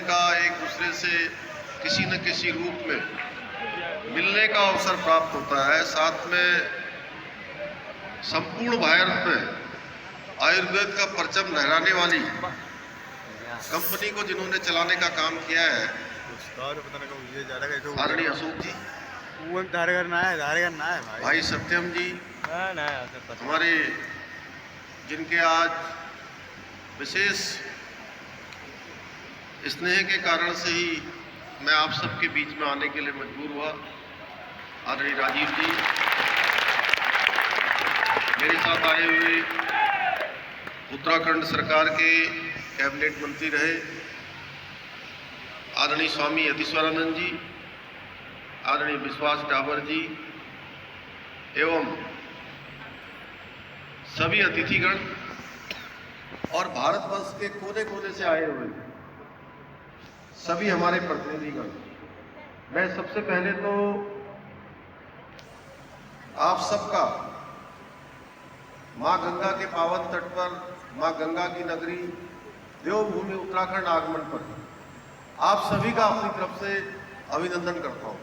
का, एक दूसरे से किसी न किसी रूप में मिलने का अवसर प्राप्त होता है। साथ में संपूर्ण भारत में आयुर्वेद का परचम लहराने वाली कंपनी को जिन्होंने चलाने का काम किया है, आदरणीय अशोक जी, भाई सत्यम जी, हमारे जिनके आज विशेष स्नेह के कारण से ही मैं आप सबके बीच में आने के लिए मजबूर हुआ, आदरणीय राजीव जी, मेरे साथ आए हुए उत्तराखंड सरकार के कैबिनेट मंत्री रहे आदरणीय स्वामी यतीश्वरानंद जी, आदरणीय विश्वास डाबर जी एवं सभी अतिथिगण और भारतवर्ष के कोने कोने से आए हुए सभी हमारे प्रतिनिधिगण, मैं सबसे पहले तो आप सबका मां गंगा के पावन तट पर, मां गंगा की नगरी देवभूमि उत्तराखंड आगमन पर आप सभी का अपनी तरफ से अभिनंदन करता हूं।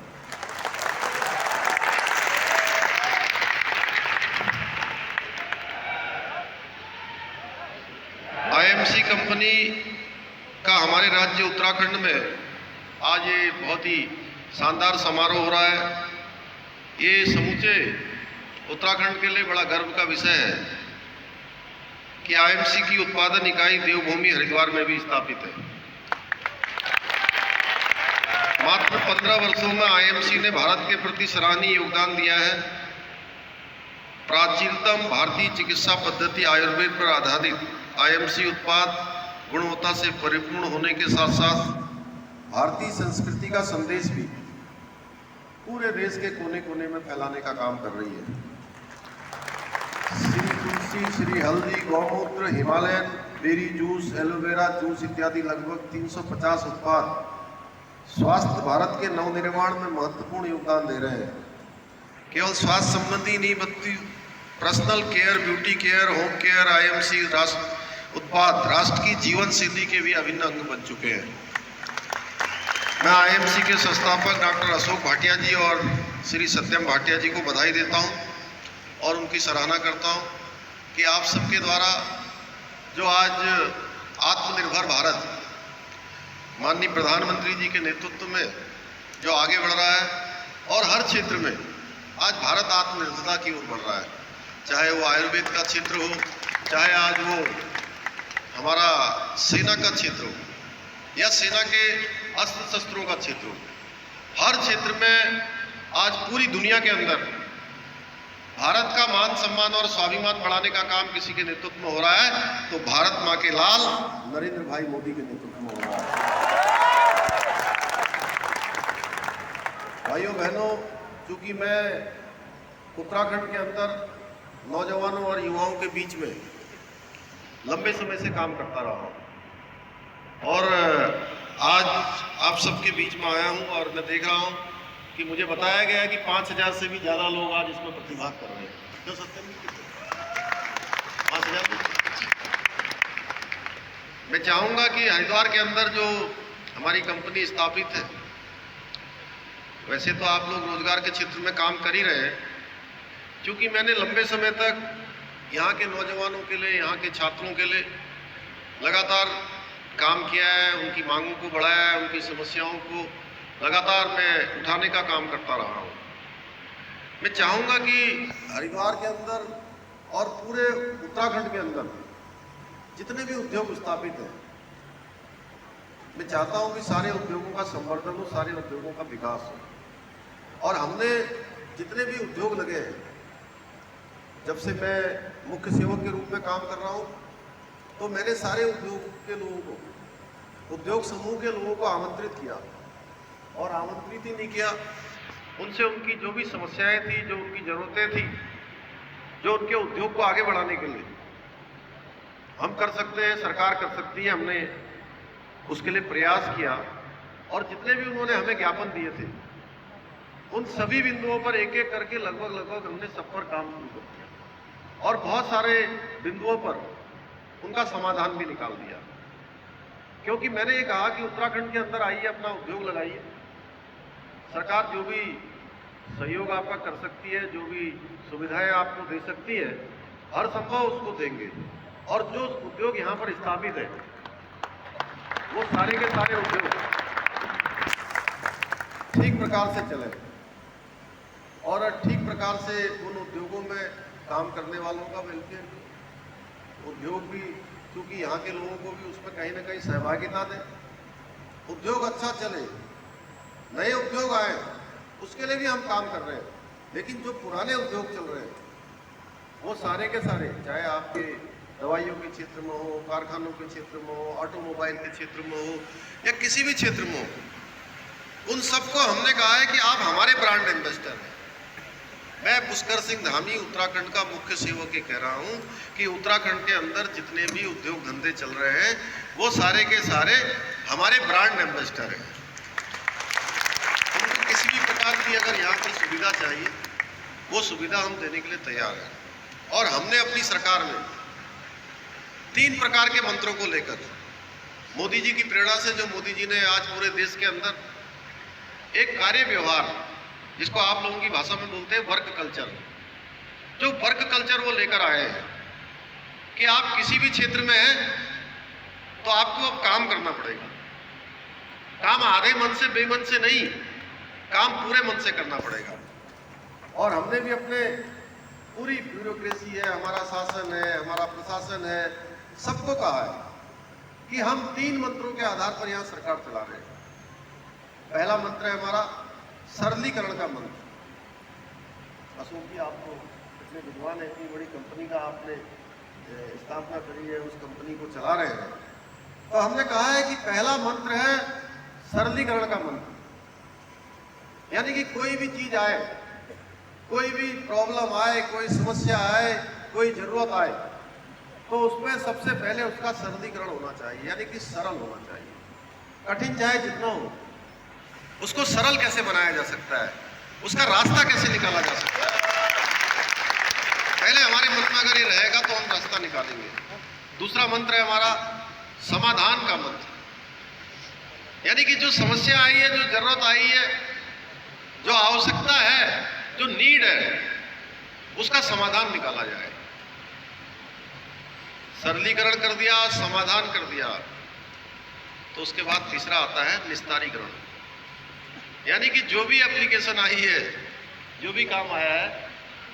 आईएमसी कंपनी का हमारे राज्य उत्तराखंड में आज ये बहुत ही शानदार समारोह हो रहा है। ये समूचे उत्तराखंड के लिए बड़ा गर्व का विषय है कि आईएमसी की उत्पादन इकाई देवभूमि हरिद्वार में भी स्थापित है। मात्र 15 वर्षों में आईएमसी ने भारत के प्रति सराहनीय योगदान दिया है। प्राचीनतम भारतीय चिकित्सा पद्धति आयुर्वेद पर आधारित आईएमसी उत्पाद गुणवत्ता से परिपूर्ण होने के साथ साथ भारतीय संस्कृति का संदेश भी पूरे देश के कोने कोने में फैलाने का काम कर रही है। श्री तुलसी, श्री हल्दी, गौमूत्र, Himalayan berry juice, aloe vera juice इत्यादि लगभग 350 उत्पाद स्वास्थ्य भारत के नवनिर्माण में महत्वपूर्ण योगदान दे रहे हैं। केवल स्वास्थ्य संबंधी नहीं बल्कि personal care, beauty care, home care IMC उत्पाद राष्ट्र की जीवन शैली के भी अभिन्न अंग बन चुके हैं। मैं आईएमसी के संस्थापक डॉक्टर अशोक भाटिया जी और श्री सत्यम भाटिया जी को बधाई देता हूं और उनकी सराहना करता हूं कि आप सबके द्वारा जो आज आत्मनिर्भर भारत माननीय प्रधानमंत्री जी के नेतृत्व में जो आगे बढ़ रहा है और हर क्षेत्र में आज भारत आत्मनिर्भरता की ओर बढ़ रहा है, चाहे वो आयुर्वेद का क्षेत्र हो, चाहे आज वो हमारा सेना का क्षेत्र हो या सेना के अस्त्र शस्त्रों का क्षेत्र हो, हर क्षेत्र में आज पूरी दुनिया के अंदर भारत का मान सम्मान और स्वाभिमान बढ़ाने का काम किसी के नेतृत्व में हो रहा है तो भारत मां के लाल नरेंद्र भाई मोदी के नेतृत्व में हो रहा है। भाइयों बहनों, चूंकि मैं उत्तराखंड के अंदर नौजवानों और युवाओं के बीच में लंबे समय से काम करता रहा हूं और आज आप सबके बीच में आया हूं और मैं देख रहा हूं कि मुझे बताया गया है कि 5000 से भी ज्यादा लोग आज इसमें प्रतिभाग कर रहे हैं। जो सत्य में 5000। मैं चाहूंगा कि हरिद्वार के अंदर जो हमारी कंपनी स्थापित है, वैसे तो आप लोग रोजगार के क्षेत्र में काम कर ही रहे हैं, क्योंकि मैंने लंबे समय तक यहाँ के नौजवानों के लिए, यहाँ के छात्रों के लिए लगातार काम किया है, उनकी मांगों को बढ़ाया है, उनकी समस्याओं को लगातार मैं उठाने का काम करता रहा हूँ। मैं चाहूँगा कि हरिद्वार के अंदर और पूरे उत्तराखंड के अंदर जितने भी उद्योग स्थापित हैं, मैं चाहता हूँ कि सारे उद्योगों का संवर्धन हो, सारे उद्योगों का विकास हो। और हमने जितने भी उद्योग लगे हैं, जब से मैं मुख्य सेवक के रूप में काम कर रहा हूँ, तो मैंने सारे उद्योग के लोगों को, उद्योग समूह के लोगों को आमंत्रित किया और आमंत्रित ही नहीं किया, उनसे उनकी जो भी समस्याएं थी, जो उनकी ज़रूरतें थी, जो उनके उद्योग को आगे बढ़ाने के लिए हम कर सकते हैं, सरकार कर सकती है, हमने उसके लिए प्रयास किया और जितने भी उन्होंने हमें ज्ञापन दिए थे उन सभी बिंदुओं पर एक एक करके लगभग हमने सब पर काम शुरू कर दिया और बहुत सारे बिंदुओं पर उनका समाधान भी निकाल दिया। क्योंकि मैंने ये कहा कि उत्तराखंड के अंदर आइए, अपना उद्योग लगाइए। सरकार जो भी सहयोग आपका कर सकती है, जो भी सुविधाएं आपको दे सकती है, हर संभव उसको देंगे। और जो उद्योग यहाँ पर स्थापित है वो सारे के सारे उद्योग ठीक प्रकार से चले और ठीक प्रकार से उन उद्योगों में काम करने वालों का वेलफेयर, उद्योग भी, क्योंकि यहाँ के लोगों को भी उसमें कहीं ना कहीं सहभागिता दें, उद्योग अच्छा चले, नए उद्योग आए, उसके लिए भी हम काम कर रहे हैं। लेकिन जो पुराने उद्योग चल रहे हैं वो सारे के सारे, चाहे आपके दवाइयों के क्षेत्र में हो, कारखानों के क्षेत्र में हो, ऑटोमोबाइल के क्षेत्र में हो या किसी भी क्षेत्र में हो, उन सबको हमने कहा है कि आप हमारे ब्रांड एम्बेसडर हैं। मैं पुष्कर सिंह धामी उत्तराखंड का मुख्य सेवक ये कह रहा हूँ कि उत्तराखंड के अंदर जितने भी उद्योग धंधे चल रहे हैं वो सारे के सारे हमारे ब्रांड एम्बेसडर हैं। उनको किसी भी प्रकार की अगर यहाँ पर सुविधा चाहिए वो सुविधा हम देने के लिए तैयार हैं। और हमने अपनी सरकार में 3 प्रकार के मंत्रों को लेकर, मोदी जी की प्रेरणा से, जो मोदी जी ने आज पूरे देश के अंदर एक कार्य व्यवहार, जिसको आप लोगों की भाषा में बोलते हैं वर्क कल्चर, जो वर्क कल्चर वो लेकर आए हैं कि आप किसी भी क्षेत्र में हैं तो आपको अब काम करना पड़ेगा। काम आधे मन से, बेमन से नहीं, काम पूरे मन से करना पड़ेगा। और हमने भी अपने पूरी ब्यूरोक्रेसी है, हमारा शासन है, हमारा प्रशासन है, सबको कहा है कि हम 3 मंत्रों के आधार पर यहाँ सरकार चला रहे हैं। पहला मंत्र है हमारा सरलीकरण का मंत्र। अशोक जी, आप तो इतने विद्वान है, इतनी बड़ी कंपनी का आपने स्थापना करी है, उस कंपनी को चला रहे हैं, तो हमने कहा है कि पहला मंत्र है सरलीकरण का मंत्र। यानी कि कोई भी चीज आए, कोई भी प्रॉब्लम आए, कोई समस्या आए, कोई जरूरत आए, तो उसमें सबसे पहले उसका सरलीकरण होना चाहिए, यानी कि सरल होना चाहिए। कठिन चाहे जितना हो, उसको सरल कैसे बनाया जा सकता है, उसका रास्ता कैसे निकाला जा सकता है, पहले हमारे मन में अगर ये रहेगा तो हम रास्ता निकालेंगे। दूसरा मंत्र है हमारा समाधान का मंत्र। यानी कि जो समस्या आई है, जो जरूरत आई है, जो आवश्यकता है, जो नीड है, उसका समाधान निकाला जाए। सरलीकरण कर दिया, समाधान कर दिया, तो उसके बाद तीसरा आता है निस्तारीकरण। यानी कि जो भी एप्लीकेशन आई है, जो भी काम आया है,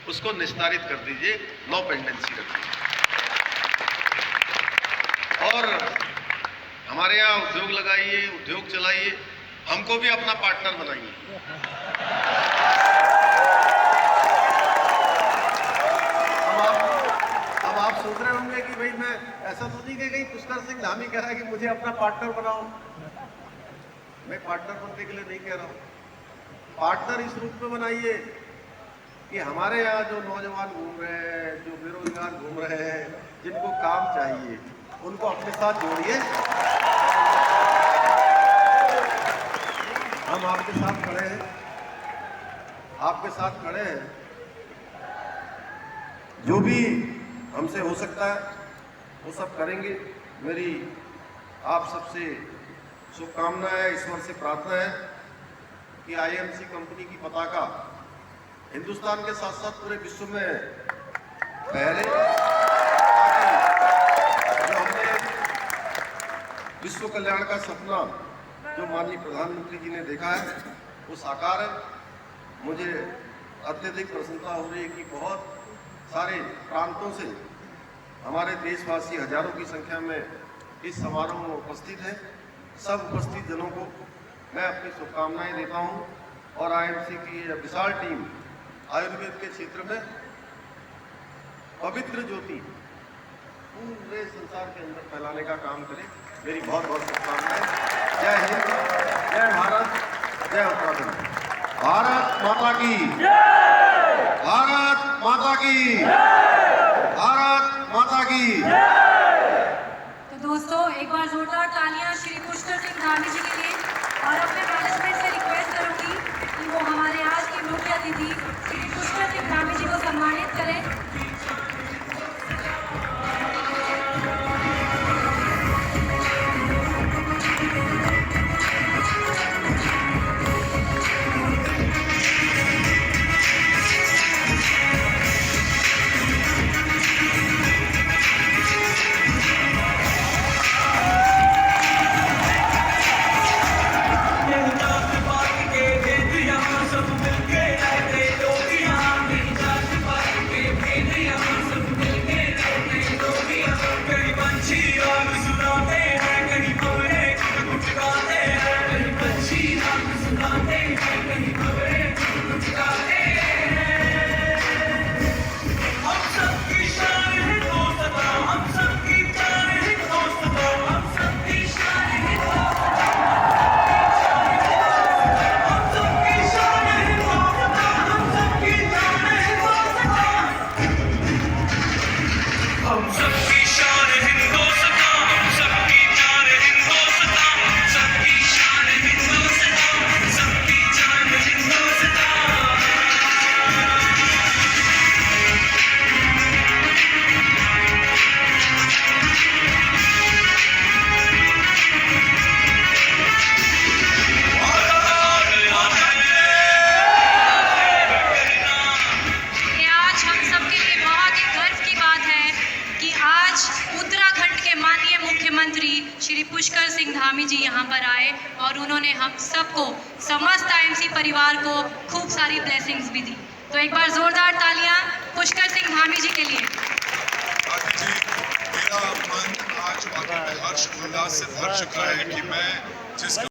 उसको निस्तारित कर दीजिए, नो पेंडेंसी रखिए। और हमारे यहाँ उद्योग लगाइए, उद्योग चलाइए, हमको भी अपना पार्टनर बनाइए। अब आप सोच रहे होंगे कि भाई मैं ऐसा तो नहीं कही पुष्कर सिंह धामी कह रहा है कि मुझे अपना पार्टनर बनाओ। मैं पार्टनर बनने के लिए नहीं कह रहा हूँ। पार्टनर इस रूप में बनाइए कि हमारे यहाँ जो नौजवान घूम रहे हैं, जो बेरोजगार घूम रहे हैं, जिनको काम चाहिए, उनको अपने साथ जोड़िए। हम आपके साथ खड़े हैं, आपके साथ खड़े हैं। जो भी हमसे हो सकता है वो सब करेंगे। मेरी आप सबसे शुभकामनाएं है, ईश्वर से प्रार्थना है कि आईएमसी कंपनी की पताका हिंदुस्तान के साथ साथ पूरे विश्व में फहरे, जो हमने विश्व कल्याण का सपना जो माननीय प्रधानमंत्री जी ने देखा है वो साकार है। मुझे अत्यधिक प्रसन्नता हो रही है कि बहुत सारे प्रांतों से हमारे देशवासी हजारों की संख्या में इस समारोह में उपस्थित हैं। सब उपस्थित जनों को मैं अपनी शुभकामनाएं देता हूं और आईएमसी की यह विशाल टीम आयुर्वेद के क्षेत्र में पवित्र ज्योति पूरे संसार के अंदर फैलाने का काम करे। मेरी बहुत बहुत शुभकामनाएं। जय हिंद, जय भारत, जय उत्तराखंड। भारत माता की जय, भारत माता की जय, भारत माता की जय। तो दोस्तों, एक बार जोरदार तालियां श्री पुष्कर सिंह धामी जी के लिए। और अपने मैनेजमेंट से रिक्वेस्ट करूंगी कि वो हमारे आज के मुख्य अतिथि श्री पुष्कर सिंह धामी जी को सम्मानित करें। मंत्री श्री पुष्कर सिंह धामी जी यहाँ पर आए और उन्होंने हम सबको, समस्त आईएमसी परिवार को खूब सारी ब्लेसिंग्स भी दी। तो एक बार जोरदार तालियां पुष्कर सिंह धामी जी के लिए। आदि जी, मेरा मन आज वाकई में हर्ष उल्लास से भर चुका है कि मैं जिस